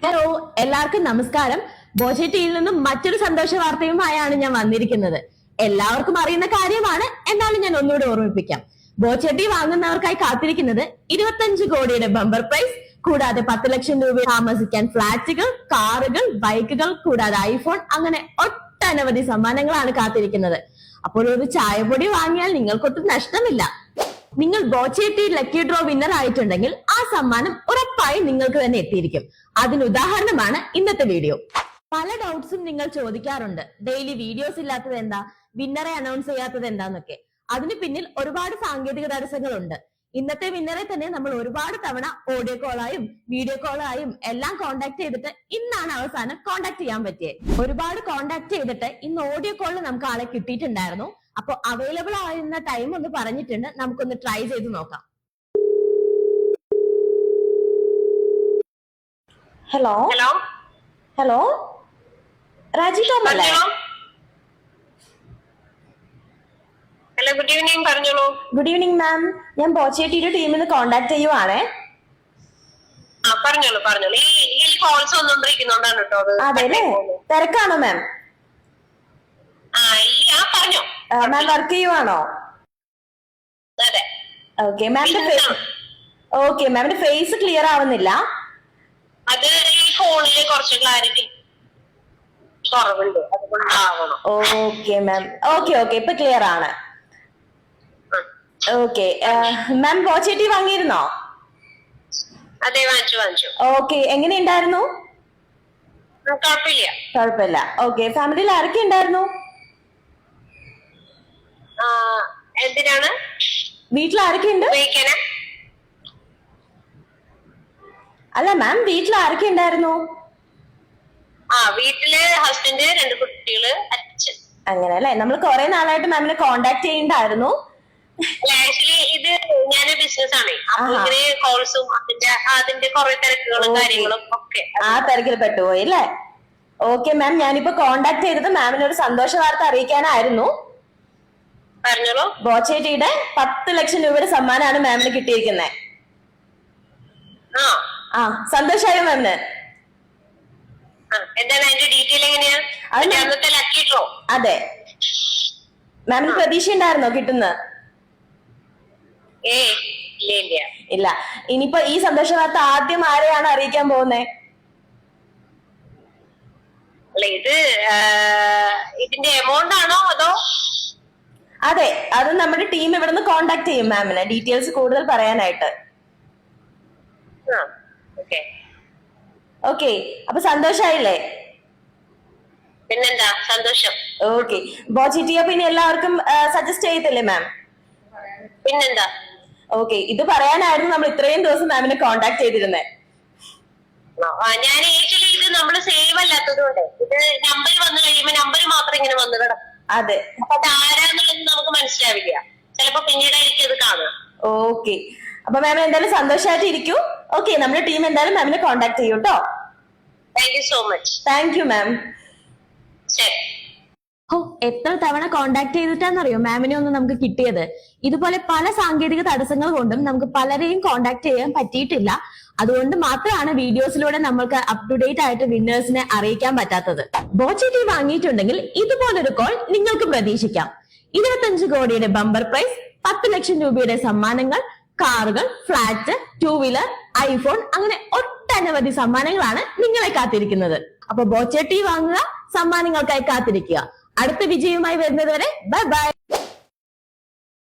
Hello, എല്ലാവർക്കും നമസ്കാരം. ബോച്ചെട്ടിയിൽ നിന്നും മറ്റൊരു സന്തോഷ വാർത്തയുമായാണ് ഞാൻ വന്നിരിക്കുന്നത്. എല്ലാവർക്കും അറിയുന്ന കാര്യമാണ്, എന്നാലും ഞാൻ ഒന്നുകൂടെ ഓർമ്മിപ്പിക്കാം. ബോച്ചെട്ടി വാങ്ങുന്നവർക്കായി കാത്തിരിക്കുന്നത് 25 കോടിയുടെ ബമ്പർ പ്രൈസ്, കൂടാതെ 10 ലക്ഷം രൂപ താമസിക്കാൻ ഫ്ളാറ്റുകൾ, കാറുകൾ, ബൈക്കുകൾ, കൂടാതെ ഐഫോൺ, അങ്ങനെ ഒട്ടനവധി സമ്മാനങ്ങളാണ് കാത്തിരിക്കുന്നത്. അപ്പോൾ ഒരു ചായപ്പൊടി വാങ്ങിയാൽ നിങ്ങൾക്കൊട്ടും നഷ്ടമില്ല. നിങ്ങൾ ബോച്ചെട്ടി ലക്കി ഡ്രോ വിന്നർ ആയിട്ടുണ്ടെങ്കിൽ ആ സമ്മാനം ഉറപ്പായും നിങ്ങൾക്ക് തന്നെ എത്തിയിരിക്കും. അതിന് ഉദാഹരണമാണ് ഇന്നത്തെ വീഡിയോ. പല ഡൗട്ട്സും നിങ്ങൾ ചോദിക്കാറുണ്ട്. ഡെയിലി വീഡിയോസ് ഇല്ലാത്തത് എന്താ, വിന്നറെ അനൗൺസ് ചെയ്യാത്തത് എന്താന്നൊക്കെ. അതിന് പിന്നിൽ ഒരുപാട് സാങ്കേതിക തടസ്സങ്ങളുണ്ട്. ഇന്നത്തെ വിന്നറെ തന്നെ നമ്മൾ ഒരുപാട് തവണ ഓഡിയോ കോളായും വീഡിയോ കോളായും എല്ലാം കോണ്ടാക്ട് ചെയ്തിട്ട് ഇന്നാണ് അവസാനം കോണ്ടാക്ട് ചെയ്യാൻ പറ്റിയത്. ഒരുപാട് കോണ്ടാക്ട് ചെയ്തിട്ട് ഇന്ന് ഓഡിയോ കോളിൽ നമുക്ക് ആളെ കിട്ടിയിട്ടുണ്ടായിരുന്നു. അപ്പൊ അവൈലബിൾ ആയിരുന്ന ടൈം ഒന്ന് പറഞ്ഞിട്ടുണ്ട്, നമുക്കൊന്ന് ട്രൈ ചെയ്ത് നോക്കാം. ഹലോ ഹലോ ഹലോ രാജി ടോം അല്ലേ? Hello, good evening. പറഞ്ഞോളൂ. ഗുഡ് ഈവനിങ് മാം, ഞാൻ ബോച്ചെട്ടിയുടെ ടീമിൽ നിന്ന് കോണ്ടാക്ട് ചെയ്യുവാണേ. പറഞ്ഞോളൂ. ഈ കോൾസ് വന്നോണ്ടിരിക്കുന്നോണ്ടാണ് കേട്ടോ. അതെല്ലേ, തിരക്കാണോ മാം? പറഞ്ഞോ. മാം വർക്ക് ചെയ്യുവാണോ? അതെ. ഓക്കെ മാമിന്റെ ഫേസ് ക്ലിയർ ആവുന്നില്ല. അത് ഈ ഫോണില് കുറച്ച് ക്ലാരിറ്റി കുറവുണ്ട്, അതുകൊണ്ടാവണം. Okay ma'am. ഓക്കെ ഇപ്പൊ ക്ലിയർ ആണ്. ഓക്കെ മാം, ബോച്ചെട്ടി വാങ്ങിയിരുന്നോ? അതെ, വാങ്ങിച്ചു. ഓക്കെ, എങ്ങനെയുണ്ടായിരുന്നു? കുഴപ്പമില്ല. ഓക്കെ, ഫാമിലിയിൽ ആരൊക്കെ ഉണ്ടായിരുന്നു? എന്തിനാണ്? വീട്ടിൽ ആരൊക്കെ ഉണ്ട്? അല്ല മാം, വീട്ടിൽ ആരൊക്കെ ഉണ്ടായിരുന്നു? വീട്ടില് ഹസ്ബൻഡ്, 2 കുട്ടികള്, അച്ഛൻ. അങ്ങനെ അല്ലെ. നമ്മൾ കുറെ നാളായിട്ട് മാമിനെ കോണ്ടാക്ട് ചെയ്യണ്ടായിരുന്നു. ആക്ച്വലി ഇത് ഞാൻ ബിസിനസ് ആണ്. അപ്പൊ ഇങ്ങനെ കോൾസും അതിന്റെ കുറെ തിരക്കുകളും കാര്യങ്ങളും ഒക്കെ ആ തിരക്കിൽ പെട്ടുപോയി അല്ലേ? ഓക്കെ മാം, ഞാനിപ്പോ കോണ്ടാക്ട് ചെയ്തത് മാമിന് ഒരു സന്തോഷ വാർത്ത അറിയിക്കാനായിരുന്നു. പറഞ്ഞോളൂ. ബോച്ചെട്ടിയുടെ 10 ലക്ഷം രൂപയുടെ സമ്മാനമാണ് മാമിന് കിട്ടിയിരിക്കുന്നത്. സന്തോഷായോ മാമിന്? എന്താണ് അതിന്റെ ഡീറ്റെയിൽ എങ്ങനെയാ? Lucky draw. അതെ, മാമിന് പ്രതീക്ഷ ഉണ്ടായിരുന്നോ കിട്ടുന്ന? ഇല്ല. ഇനിയിപ്പോ ഈ സന്തോഷ വാർത്ത ആദ്യം ആരെയാണ് അറിയിക്കാൻ പോകുന്നത്? ഇതിന്റെ എമൗണ്ട് ആണോ അതോ? അതെ, അത് നമ്മുടെ ടീം ഇവിടെ നിന്ന് കോണ്ടാക്ട് ചെയ്യും മാമിന് ഡീറ്റെയിൽസ് കൂടുതൽ പറയാനായിട്ട്. ഓക്കെ, അപ്പൊ സന്തോഷായില്ലേ? പിന്നെന്താ സന്തോഷം. ഓക്കെ, ബോച്ചെട്ടിയെ പിന്നെ എല്ലാവർക്കും സജസ്റ്റ് ചെയ്തില്ലേ മാം? പിന്നെന്താ. ഓക്കെ, ഇത് പറയാനായിരുന്നു നമ്മൾ ഇത്രയും ദിവസം മാമിനെ കോണ്ടാക്ട് ചെയ്തിരുന്നേ. ഞാൻ ആക്ച്വലി ഇത് നമ്മള് സേവ് അല്ലാത്തതുകൊണ്ട് ഇത് നമ്പർ വന്നു കഴിയുമ്പോ നമ്പർ മാത്രം ഇങ്ങനെ വന്നു കിടക്കും. അതെ, അപ്പൊ അത് ആരാന്നുള്ളത് നമുക്ക് മനസ്സിലാവില്ല. ചിലപ്പോ പിന്നീടായിരിക്കും ഇത് കാണുക. ഓക്കെ, അപ്പൊ മാം എന്തായാലും സന്തോഷമായിട്ട് ഇരിക്കൂ. ഓക്കെ, നമ്മുടെ ടീം എന്തായാലും മാമിനെ കോണ്ടാക്ട് ചെയ്യൂ കേട്ടോ. Thank you so much. Thank you ma'am. ശരി. എത്ര തവണ കോണ്ടാക്ട് ചെയ്തിട്ടാന്നറിയോ മാമിനെ ഒന്നും നമുക്ക് കിട്ടിയത്? ഇതുപോലെ പല സാങ്കേതിക തടസ്സങ്ങൾ കൊണ്ടും നമുക്ക് പലരെയും കോണ്ടാക്ട് ചെയ്യാൻ പറ്റിയിട്ടില്ല. അതുകൊണ്ട് മാത്രമാണ് വീഡിയോസിലൂടെ നമ്മൾക്ക് അപ് ടു ഡേറ്റ് ആയിട്ട് വിന്നേഴ്സിനെ അറിയിക്കാൻ പറ്റാത്തത്. ബോച്ചെട്ടി വാങ്ങിയിട്ടുണ്ടെങ്കിൽ ഇതുപോലൊരു കോൾ നിങ്ങൾക്ക് പ്രതീക്ഷിക്കാം. 25 കോടിയുടെ ബമ്പർ പ്രൈസ്, 10 ലക്ഷം രൂപയുടെ സമ്മാനങ്ങൾ, കാറുകൾ, ഫ്ളാറ്റ്, 2 വീലർ, ഐഫോൺ, അങ്ങനെ ഒട്ടനവധി സമ്മാനങ്ങളാണ് നിങ്ങളെ കാത്തിരിക്കുന്നത്. അപ്പൊ ബോച്ചെട്ടി വാങ്ങുക, സമ്മാനങ്ങൾക്കായി കാത്തിരിക്കുക. അടുത്ത വിജയവുമായി വരുന്നത് വരെ ബൈ ബൈ.